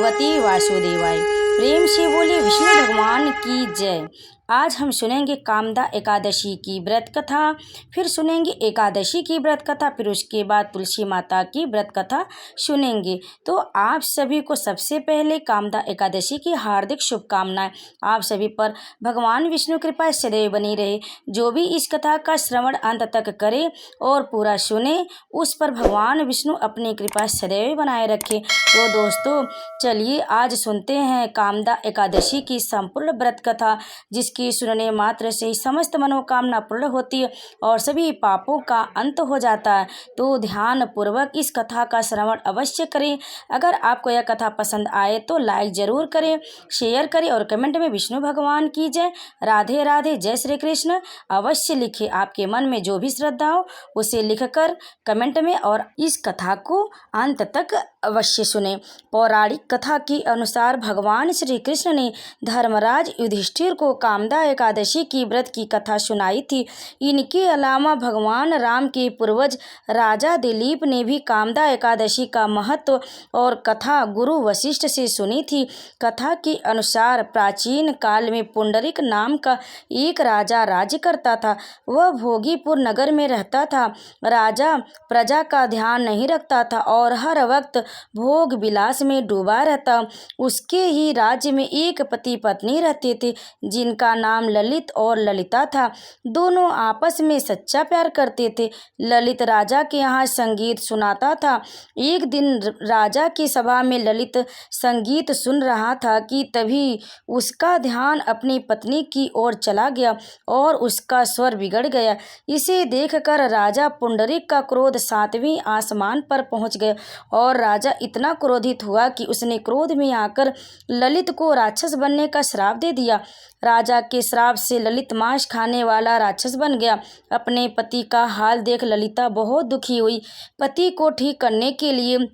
भगवती वासुदेवाय। प्रेम से बोले विष्णु भगवान की जय। आज हम सुनेंगे कामदा एकादशी की व्रत कथा, फिर सुनेंगे एकादशी की व्रत कथा, फिर उसके बाद तुलसी माता की व्रत कथा सुनेंगे। तो आप सभी को सबसे पहले कामदा एकादशी की हार्दिक शुभकामनाएं। आप सभी पर भगवान विष्णु कृपा सदैव बनी रहे। जो भी इस कथा का श्रवण अंत तक करे और पूरा सुने, उस पर भगवान विष्णु अपनी कृपा सदैव बनाए रखे। तो दोस्तों चलिए आज सुनते हैं कामदा एकादशी की संपूर्ण व्रत कथा, जिसकी सुनने मात्र से ही समस्त मनोकामना पूर्ण होती है और सभी पापों का अंत हो जाता है। तो ध्यान पूर्वक इस कथा का श्रवण अवश्य करें। अगर आपको यह कथा पसंद आए तो लाइक जरूर करें, शेयर करें और कमेंट में विष्णु भगवान की जय, राधे राधे, जय श्री कृष्ण अवश्य लिखें। आपके मन में जो भी श्रद्धा हो उसे लिखकर कमेंट में और इस कथा को अंत तक अवश्य सुने। पौराणिक कथा के अनुसार भगवान श्री कृष्ण ने धर्मराज युधिष्ठिर को कामदा एकादशी की व्रत की कथा सुनाई थी। इनके अलावा भगवान राम के पूर्वज राजा दिलीप ने भी कामदा एकादशी का महत्व और कथा गुरु वशिष्ठ से सुनी थी। कथा के अनुसार प्राचीन काल में पुंडरीक नाम का एक राजा राज्य करता था। वह भोगीपुर नगर में रहता था। राजा प्रजा का ध्यान नहीं रखता था और हर वक्त भोग विलास में डूबा रहता। उसके ही राज्य में एक पति पत्नी रहते थे, जिनका नाम ललित और ललिता था। दोनों आपस में सच्चा प्यार करते थे। ललित राजा के यहाँ संगीत सुनाता था। एक दिन राजा की सभा में ललित संगीत सुन रहा था कि तभी उसका ध्यान अपनी पत्नी की ओर चला गया और उसका स्वर बिगड़ गया। इसे देखकर राजा पुंडरीक का क्रोध 7वें आसमान पर पहुंच गया और राजा इतना क्रोधित हुआ कि उसने क्रोध में आकर ललित को राक्षस बनने का श्राप दे दिया। राजा के श्राप से ललित मांस खाने वाला राक्षस बन गया। अपने पति का हाल देख ललिता बहुत दुखी हुई। पति को ठीक करने के लिए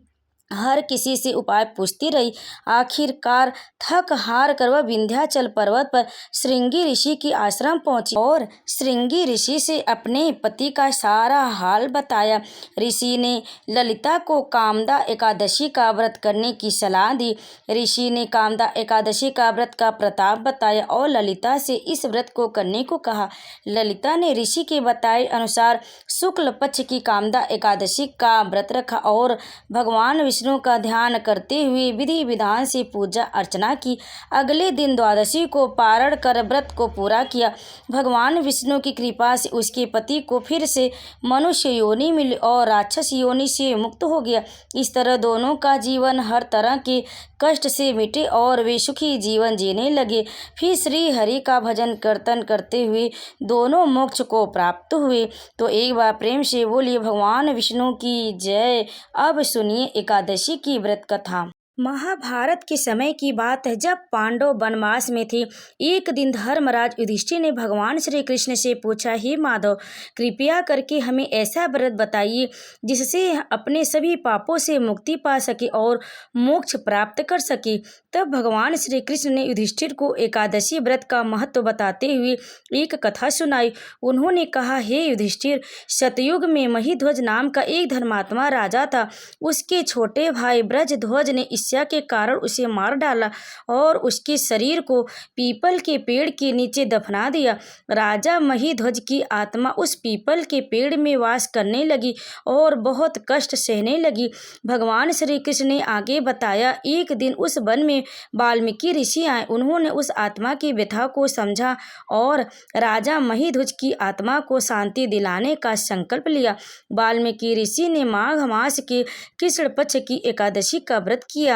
हर किसी से उपाय पूछती रही। आखिरकार थक हार कर वह विंध्याचल पर्वत पर श्रृंगी ऋषि की आश्रम पहुंची और श्रृंगी ऋषि से अपने पति का सारा हाल बताया। ऋषि ने ललिता को कामदा एकादशी का व्रत करने की सलाह दी। ऋषि ने कामदा एकादशी का व्रत का प्रताप बताया और ललिता से इस व्रत को करने को कहा। ललिता ने ऋषि के बताए अनुसार शुक्ल पक्ष की कामदा एकादशी का व्रत रखा और भगवान विष्णु का ध्यान करते हुए विधि विधान से पूजा अर्चना की। अगले दिन द्वादशी को पारण कर व्रत को पूरा किया। भगवान विष्णु की कृपा से उसके पति को फिर से मनुष्य योनि मिली और राक्षस योनि से मुक्त हो गया। इस तरह दोनों का जीवन हर तरह के कष्ट से मिटे और वे सुखी जीवन जीने लगे। फिर श्री हरि का भजन कीर्तन करते हुए दोनों मोक्ष को प्राप्त हुए। तो एक बार प्रेम से बोलिए भगवान विष्णु की जय। अब सुनिए एकादशी की व्रत कथा। महाभारत के समय की बात है, जब पांडव वनवास में थे। एक दिन धर्मराज युधिष्ठिर ने भगवान श्री कृष्ण से पूछा, हे माधव, कृपया करके हमें ऐसा व्रत बताइए जिससे अपने सभी पापों से मुक्ति पा सके और मोक्ष प्राप्त कर सके। तब भगवान श्री कृष्ण ने युधिष्ठिर को एकादशी व्रत का महत्व बताते हुए एक कथा सुनाई। उन्होंने कहा, हे युधिष्ठिर, सतयुग में महिध्वज नाम का एक धर्मात्मा राजा था। उसके छोटे भाई ब्रजध्वज ने ईर्ष्या के कारण उसे मार डाला और उसके शरीर को पीपल के पेड़ के नीचे दफना दिया। राजा महिध्वज की आत्मा उस पीपल के पेड़ में वास करने लगी और बहुत कष्ट सहने लगी। भगवान श्री कृष्ण ने आगे बताया, एक दिन उस वन में वाल्मीकि ऋषि आए। उन्होंने उस आत्मा की व्यथा को समझा और राजा महिध्वज की आत्मा को शांति दिलाने का संकल्प लिया। वाल्मीकि ऋषि ने माघ मास के कृष्ण पक्ष की एकादशी का व्रत किया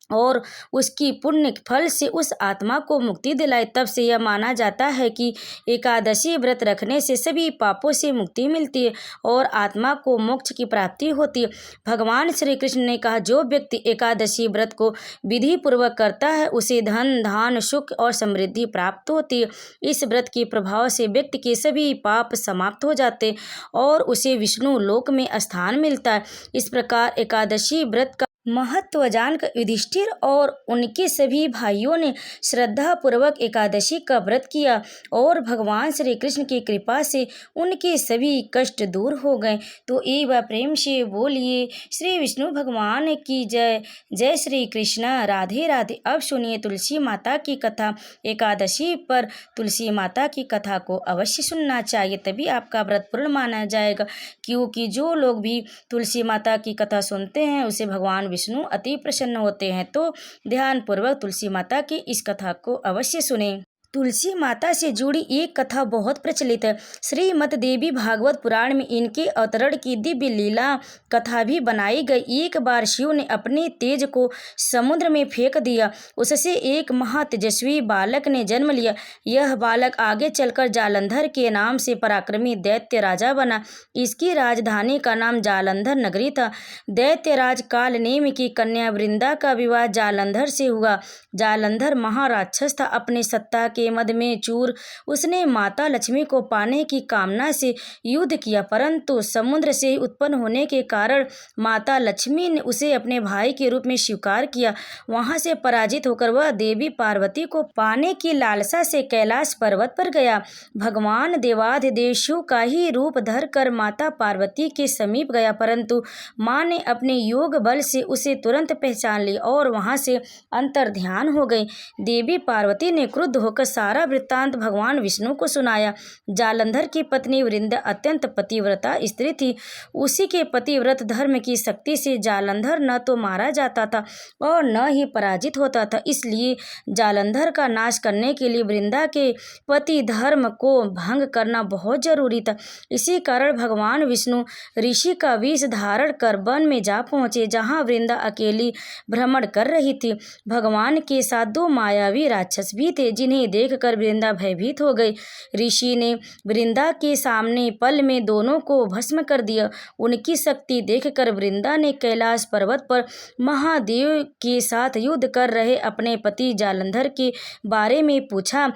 और उसकी पुण्य फल से उस आत्मा को मुक्ति दिलाई। तब से यह माना जाता है कि एकादशी व्रत रखने से सभी पापों से मुक्ति मिलती है और आत्मा को मोक्ष की प्राप्ति होती है। भगवान श्री कृष्ण ने कहा, जो व्यक्ति एकादशी व्रत को विधि पूर्वक करता है उसे धन धान सुख और समृद्धि प्राप्त होती है। इस व्रत के प्रभाव से व्यक्ति के सभी पाप समाप्त हो जाते और उसे विष्णु लोक में स्थान मिलता है। इस प्रकार एकादशी व्रत का महत्व जानकर युधिष्ठिर और उनके सभी भाइयों ने श्रद्धापूर्वक एकादशी का व्रत किया और भगवान श्री कृष्ण की कृपा से उनके सभी कष्ट दूर हो गए। तो एक बार प्रेम से बोलिए श्री विष्णु भगवान की जय। जय श्री कृष्ण। राधे राधे। अब सुनिए तुलसी माता की कथा। एकादशी पर तुलसी माता की कथा को अवश्य सुनना चाहिए, तभी आपका व्रत पूर्ण माना जाएगा, क्योंकि जो लोग भी तुलसी माता की कथा सुनते हैं उसे भगवान विष्णु अति प्रसन्न होते हैं। तो ध्यानपूर्वक तुलसी माता की इस कथा को अवश्य सुनें। तुलसी माता से जुड़ी एक कथा बहुत प्रचलित है। श्रीमद् देवी भागवत पुराण में इनके अवतरण की दिव्य लीला कथा भी बनाई गई। एक बार शिव ने अपने तेज को समुद्र में फेंक दिया। उससे एक महातेजस्वी बालक ने जन्म लिया। यह बालक आगे चलकर जालंधर के नाम से पराक्रमी दैत्य राजा बना। इसकी राजधानी का नाम जालंधर नगरी था। दैत्यराज कालनेमि की कन्या वृंदा का विवाह जालंधर से हुआ। जालंधर महाराक्षस था। अपने सत्ता के मद में चूर उसने माता लक्ष्मी को पाने की कामना से युद्ध किया, परंतु समुद्र से उत्पन्न होने के कारण माता लक्ष्मी ने उसे अपने भाई के रूप में स्वीकार किया। वहां से पराजित होकर वह देवी पार्वती को पाने की लालसा से कैलाश पर्वत पर गया। भगवान देवाधिदेव शिव का ही रूप धर कर माता पार्वती के समीप गया, परंतु मां ने अपने योग बल से उसे तुरंत पहचान लिया और वहां से अंतर्ध्यान हो गई। देवी पार्वती ने क्रुद्ध होकर सारा वृत्तांत भगवान विष्णु को सुनाया। जालंधर की पत्नी वृंदा अत्यंत पतिव्रता स्त्री थी। उसी के पतिव्रत धर्म की शक्ति से जालंधर न तो मारा जाता था और न ही पराजित होता था। इसलिए जालंधर का नाश करने के लिए वृंदा के पति धर्म को भंग करना बहुत जरूरी था। इसी कारण भगवान विष्णु ऋषि का वेश धारण कर वन में जा पहुंचे, जहां वृंदा अकेली भ्रमण कर रही थी। भगवान के साथ दो मायावी राक्षस भी थे, जिन्हें देखकर वृंदा भयभीत हो गई। ऋषि ने वृंदा के सामने पल में दोनों को भस्म कर दिया। उनकी शक्ति देखकर वृंदा ने कैलाश पर्वत पर महादेव के साथ युद्ध कर रहे अपने पति जालंधर के बारे में पूछा।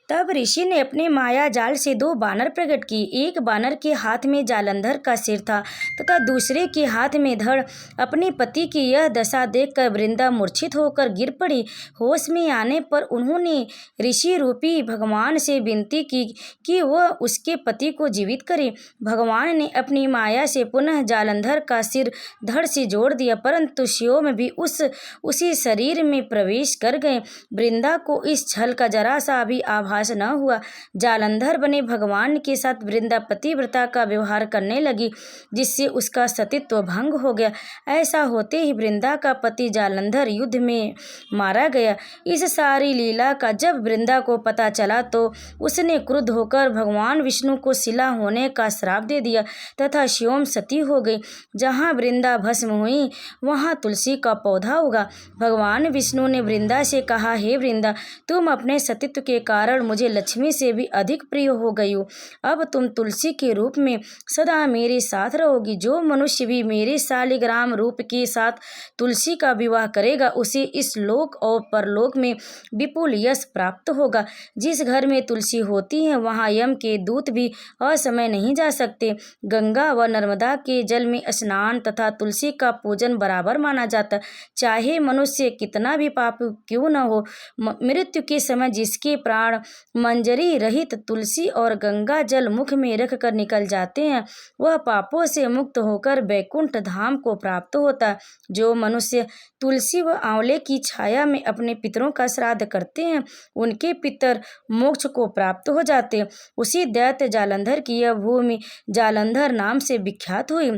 तब ऋषि ने अपने माया जाल से दो बानर प्रकट किए। एक बानर के हाथ में जालंधर का सिर था तथा दूसरे के हाथ में धड़। अपने पति की यह दशा देखकर वृंदा मूर्छित होकर गिर पड़ी। होश में आने पर उन्होंने ऋषि रूपी भगवान से विनती की कि वह उसके पति को जीवित करे। भगवान ने अपनी माया से पुनः जालंधर का सिर धड़ से जोड़ दिया, परंतु शिव भी उसी शरीर में प्रवेश कर गए। वृंदा को इस छल का जरा सा भी आभास न हुआ। जालंधर बने भगवान के साथ वृंदा पतिव्रता का व्यवहार करने लगी, जिससे उसका सतीत्व भंग हो गया। ऐसा होते ही वृंदा का पति जालंधर युद्ध में मारा गया। इस सारी लीला का जब वृंदा को पता चला तो उसने क्रुद्ध होकर भगवान विष्णु को शिला होने का श्राप दे दिया तथा स्वयं सती हो गई। जहाँ वृंदा भस्म हुई वहाँ तुलसी का पौधा उगा। भगवान विष्णु ने वृंदा से कहा, हे वृंदा, तुम अपने सतीत्व के कारण मुझे लक्ष्मी से भी अधिक प्रिय हो गई हो। अब तुम तुलसी के रूप में सदा मेरे साथ रहोगी। जो मनुष्य भी मेरे शालिग्राम रूप के साथ तुलसी का विवाह करेगा उसे इस लोक और परलोक में विपुल यश प्राप्त होगा। जिस घर में तुलसी होती है वहाँ यम के दूत भी असमय नहीं जा सकते। गंगा व नर्मदा के जल में स्नान तथा तुलसी का पूजन बराबर माना जाता। चाहे मनुष्य कितना भी पापी क्यों न हो, मृत्यु के समय जिसके प्राण मंजरी रहित तुलसी और गंगा जल मुख में रख कर निकल जाते हैं, वह पापों से मुक्त होकर बैकुंठ धाम को प्राप्त होता। जो मनुष्य तुलसी व आंवले की छाया में अपने पितरों का श्राद्ध करते हैं, उनके पितर मोक्ष को प्राप्त हो जाते। उसी दैत्य जालंधर की यह भूमि जालंधर नाम से विख्यात हुई।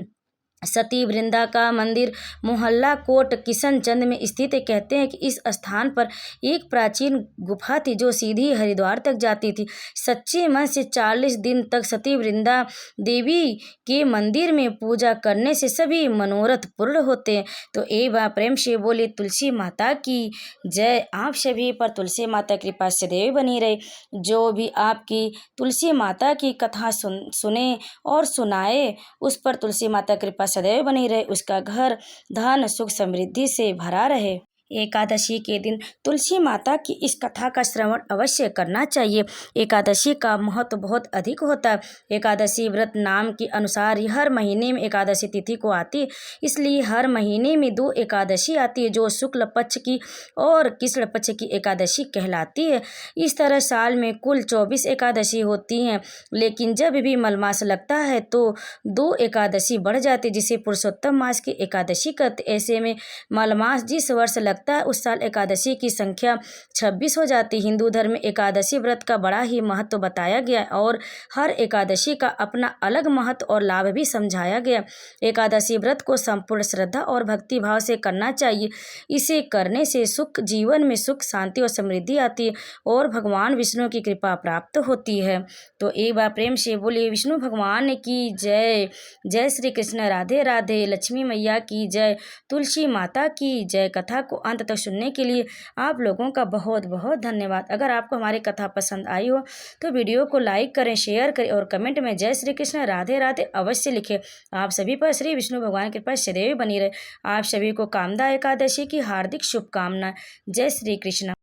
सती वृंदा का मंदिर मोहल्ला कोट किशनचंद में स्थित है। कहते हैं कि इस स्थान पर एक प्राचीन गुफा थी जो सीधी हरिद्वार तक जाती थी। सच्चे मन से 40 दिन तक सती वृंदा देवी के मंदिर में पूजा करने से सभी मनोरथ पूर्ण होते हैं। तो एक बार प्रेम से बोले तुलसी माता की जय। आप सभी पर तुलसी माता की कृपा सदैव बनी रहे। जो भी आपकी तुलसी माता की कथा सुने और सुनाए, उस पर तुलसी माता की कृपा सदैव बनी रहे। उसका घर धन सुख समृद्धि से भरा रहे। एकादशी के दिन तुलसी माता की इस कथा का श्रवण अवश्य करना चाहिए। एकादशी का महत्व बहुत अधिक होता है। एकादशी व्रत नाम के अनुसार ही हर महीने में एकादशी तिथि को आती है, इसलिए हर महीने में 2 एकादशी आती है जो शुक्ल पक्ष की और कृष्ण पक्ष की एकादशी कहलाती है। इस तरह साल में कुल 24 एकादशी होती हैं, लेकिन जब भी मलमास लगता है तो 2 एकादशी बढ़ जाती है जिसे पुरुषोत्तम मास की एकादशी कहते। ऐसे में मलमास जिस वर्ष लगता है उस साल एकादशी की संख्या 26 हो जाती है। हिंदू धर्म में एकादशी व्रत का बड़ा ही महत्व बताया गया और हर एकादशी का अपना अलग महत्व और लाभ भी समझाया गया। एकादशी व्रत को संपूर्ण श्रद्धा और भक्ति भाव से करना चाहिए। इसे करने से जीवन में सुख, शांति और समृद्धि आती है और भगवान विष्णु की कृपा प्राप्त होती है। तो एक बार प्रेम से बोलिए विष्णु भगवान की जय। जय श्री कृष्ण। राधे राधे। लक्ष्मी मैया की जय। तुलसी माता की जय। कथा को अंत तक सुनने के लिए आप लोगों का बहुत बहुत धन्यवाद। अगर आपको हमारी कथा पसंद आई हो तो वीडियो को लाइक करें, शेयर करें और कमेंट में जय श्री कृष्ण राधे राधे अवश्य लिखें। आप सभी पर श्री विष्णु भगवान की कृपा सदैव बनी रहे। आप सभी को कामदा एकादशी की हार्दिक शुभकामनाएं। जय श्री कृष्ण।